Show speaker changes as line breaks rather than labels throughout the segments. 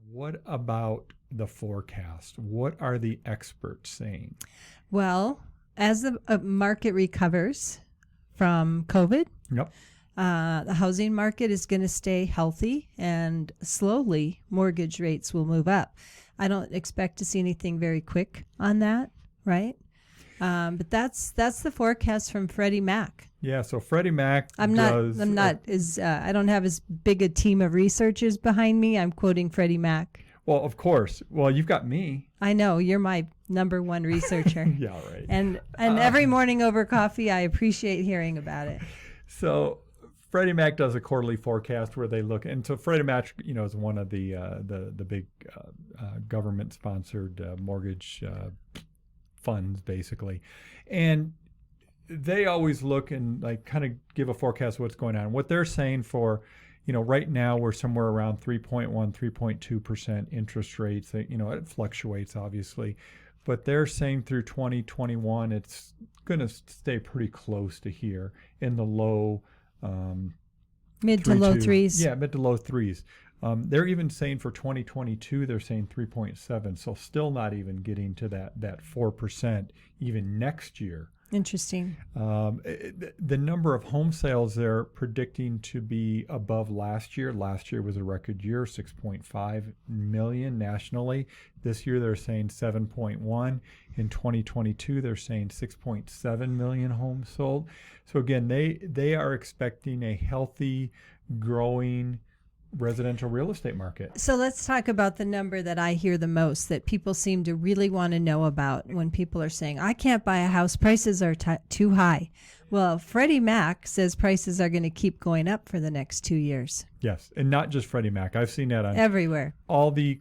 What about the forecast? What are the experts saying?
Well, as the market recovers from COVID,
Yep.
the housing market is going to stay healthy, and slowly mortgage rates will move up. I don't expect to see anything very quick on that, right? But that's the forecast from Freddie Mac.
Yeah, so Freddie Mac
I don't have as big a team of researchers behind me. I'm quoting Freddie Mac.
Well, of course. Well, you've got me.
I know you're my number one researcher.
Yeah, right.
And every morning over coffee, I appreciate hearing about it.
So Freddie Mac does a quarterly forecast where they look, and so Freddie Mac, is one of the big government-sponsored mortgage funds, basically, and they always look and like kind of give a forecast of what's going on. What they're saying for, right now we're somewhere around 3.1, 3.2% interest rates. It fluctuates obviously, but they're saying through 2021 it's going to stay pretty close to here in the low
mid to low threes.
Yeah, mid to low threes. They're even saying for 2022 they're saying 3.7, so still not even getting to that 4% even next year.
Interesting.
The number of home sales they're predicting to be above last year. Last year was a record year, 6.5 million nationally. This year they're saying 7.1. In 2022 they're saying 6.7 million homes sold. So again, they are expecting a healthy, growing residential real estate market.
So let's talk about the number that I hear the most that people seem to really want to know about when people are saying, I can't buy a house, prices are too high. Well, Freddie Mac says prices are going to keep going up for the next 2 years.
Yes, and not just Freddie Mac. I've seen that on
everywhere.
All the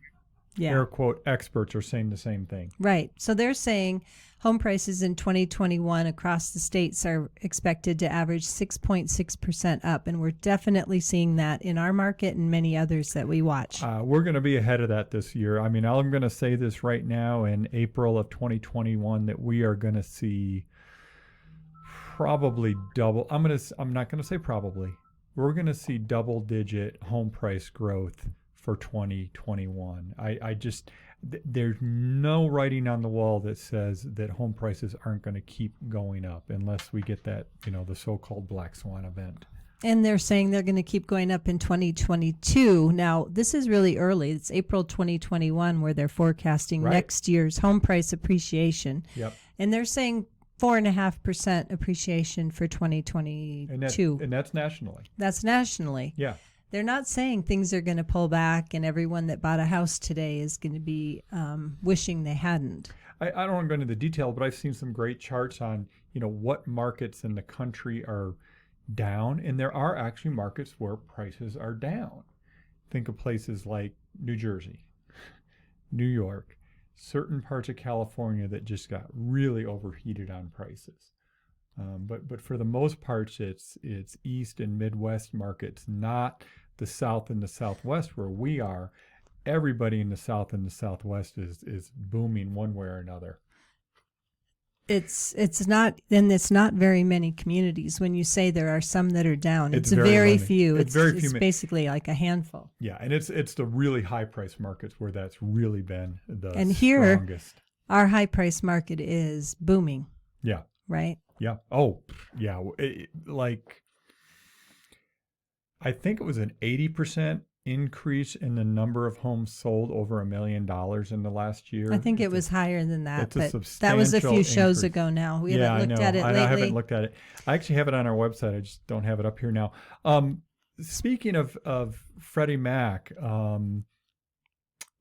air quote experts are saying the same thing.
Right. So they're saying home prices in 2021 across the states are expected to average 6.6% up. And we're definitely seeing that in our market and many others that we watch.
We're going to be ahead of that this year. I mean, I'm going to say this right now in April of 2021 that we are going to see probably double. I'm not going to say probably. We're going to see double-digit home price growth for 2021. There's no writing on the wall that says that home prices aren't going to keep going up unless we get that, the so-called black swan event.
And they're saying they're going to keep going up in 2022. Now, this is really early. It's April 2021 where they're forecasting next year's home price appreciation.
Yep.
And they're saying 4.5% appreciation for 2022.
And that's nationally.
That's nationally.
Yeah.
They're not saying things are going to pull back and everyone that bought a house today is going to be wishing they hadn't.
I don't want to go into the detail, but I've seen some great charts on, what markets in the country are down. And there are actually markets where prices are down. Think of places like New Jersey, New York, certain parts of California that just got really overheated on prices. But for the most part, it's East and Midwest markets, not the South and the Southwest where we are. Everybody in the South and the Southwest is booming one way or another.
It's not very many communities. When you say there are some that are down, it's very few. It's basically like a handful.
Yeah, and it's the really high price markets where that's really been the
and here,
strongest.
Our high price market is booming.
Yeah.
Right?
Yeah. Oh, yeah. I think it was an 80% increase in the number of homes sold over $1 million in the last year.
I think it was higher than that, but
that
was a few shows ago now. We haven't looked at it lately.
I haven't looked at it. I actually have it on our website. I just don't have it up here now. Speaking of Freddie Mac,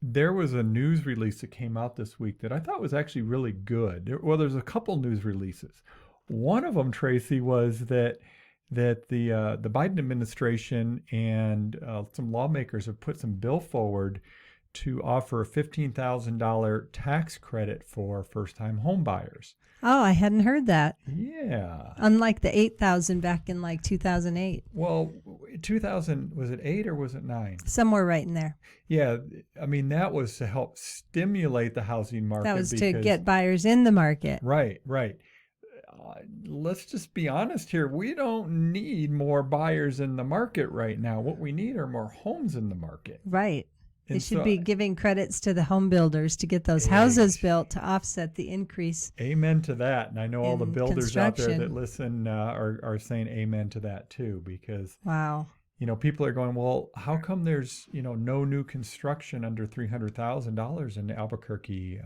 there was a news release that came out this week that I thought was actually really good. There's a couple news releases. One of them, Tracy, was that the Biden administration and some lawmakers have put some bill forward to offer a $15,000 tax credit for first-time home buyers.
Oh, I hadn't heard that.
Yeah.
Unlike the $8,000 back in 2008.
Well, 2000, was it 8 or was it 9?
Somewhere right in there.
Yeah. I mean, that was to help stimulate the housing market.
That was to get buyers in the market.
Right. Let's just be honest here. We don't need more buyers in the market right now. What we need are more homes in the market.
Right. They
And
should
so,
be giving credits to the home builders to get those houses built to offset the increase.
amen to that. And I know all the
in
builders out there that
construction.
listen are saying amen to that too, because
Wow.
people are going, well, how come there's no new construction under $300,000 in Albuquerque?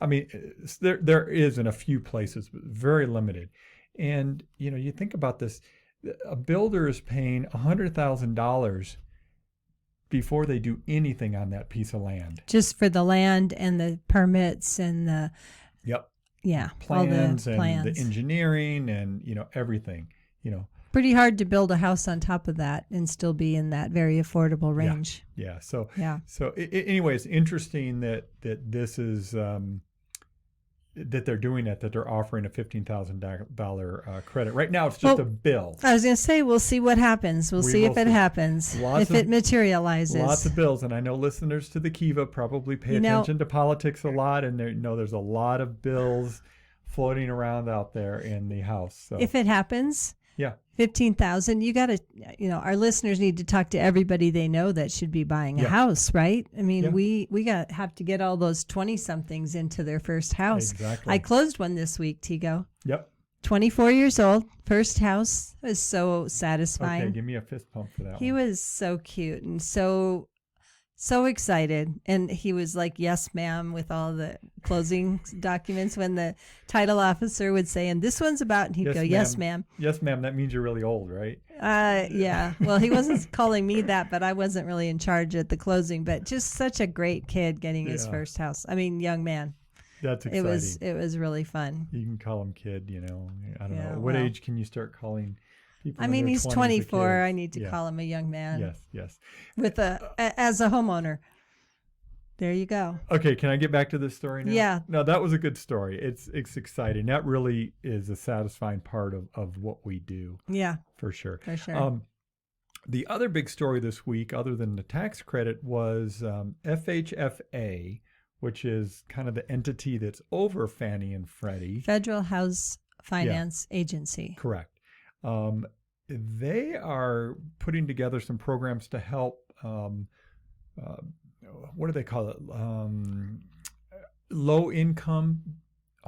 I mean, there is in a few places, but very limited. And you think about this: a builder is paying $100,000 before they do anything on that piece of land.
Just for the land and the permits and the
Yep.
plans
Plans and the engineering and everything.
Pretty hard to build a house on top of that and still be in that very affordable range.
Yeah. So
Yeah.
Anyway, it's interesting that this is that they're doing that they're offering a $15,000 credit. Right now, it's just a bill.
I was going to say, we'll see what happens. We'll see if it happens, if it materializes.
Lots of bills. And I know listeners to the Kiva probably pay attention to politics a lot. And there's a lot of bills floating around out there in the House. So
if it happens,
yeah,
15,000, you got to, our listeners need to talk to everybody they know that should be buying a house, right? I mean, we have to get all those 20-somethings into their first house.
Exactly.
I closed one this week, Tego.
Yep.
24 years old, first house. It was so satisfying.
Okay, give me a fist pump for that
He was so cute and so excited. And he was like, yes, ma'am, with all the closing documents when the title officer would say, and this one's about, and he'd go, yes, ma'am.
Yes, ma'am. That means you're really old, right?
Yeah. Well, he wasn't calling me that, but I wasn't really in charge at the closing. But just such a great kid getting his first house. I mean, young man.
That's exciting.
It was really fun.
You can call him kid, I don't know. What age can you start calling people?
I mean, he's 24. I need to call him a young man.
Yes.
With as a homeowner. There you go.
Okay, can I get back to this story now?
Yeah.
No, that was a good story. It's exciting. That really is a satisfying part of what we do.
Yeah.
For sure.
For sure.
The other big story this week, other than the tax credit, was FHFA, which is kind of the entity that's over Fannie and Freddie.
Federal House Finance Agency.
Correct. They are putting together some programs to help, what do they call it? Low-income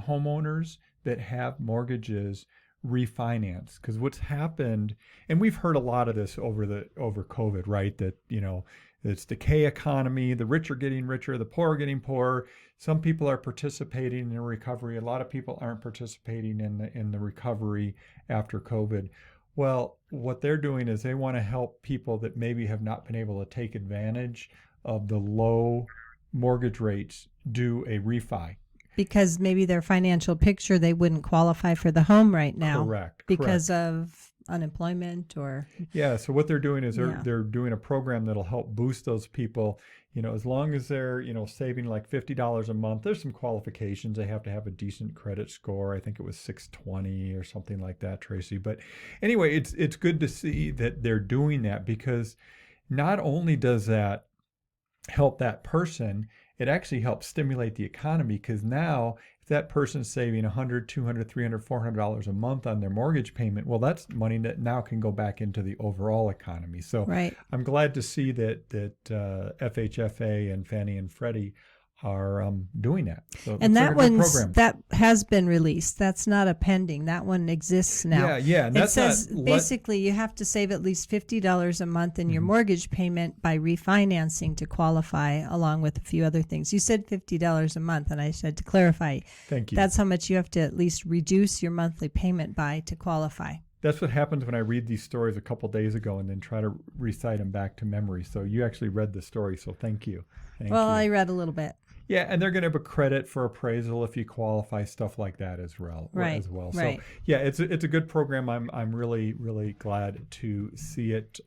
homeowners that have mortgages refinance. Because what's happened, and we've heard a lot of this over COVID, right? That, it's decay economy. The rich are getting richer. The poor are getting poorer. Some people are participating in the recovery. A lot of people aren't participating in the recovery after COVID. Well, what they're doing is they want to help people that maybe have not been able to take advantage of the low mortgage rates do a refi.
Because maybe their financial picture, they wouldn't qualify for the home right now.
Correct.
Because of unemployment or...
Yeah, so what they're doing is they're doing a program that'll help boost those people. As long as they're, saving like $50 a month, there's some qualifications. They have to have a decent credit score. I think it was 620 or something like that, Tracy. But anyway, it's good to see that they're doing that, because not only does that help that person, it actually helps stimulate the economy, because now if that person's saving $100, $200, $300, $400 a month on their mortgage payment, well, that's money that now can go back into the overall economy. So I'm glad to see that FHFA and Fannie and Freddie are doing that. So
and that has been released. That's not a pending. That one exists now.
Yeah. And
it says basically you have to save at least $50 a month in your mortgage payment by refinancing to qualify, along with a few other things. You said $50 a month, and I said to clarify.
Thank you.
That's how much you have to at least reduce your monthly payment by to qualify.
That's what happens when I read these stories a couple days ago and then try to recite them back to memory. So you actually read the story, so thank you.
I read a little bit.
Yeah, and they're going to have a credit for appraisal if you qualify, stuff like that as well.
Right.
So yeah, it's a good program. I'm really, really glad to see it.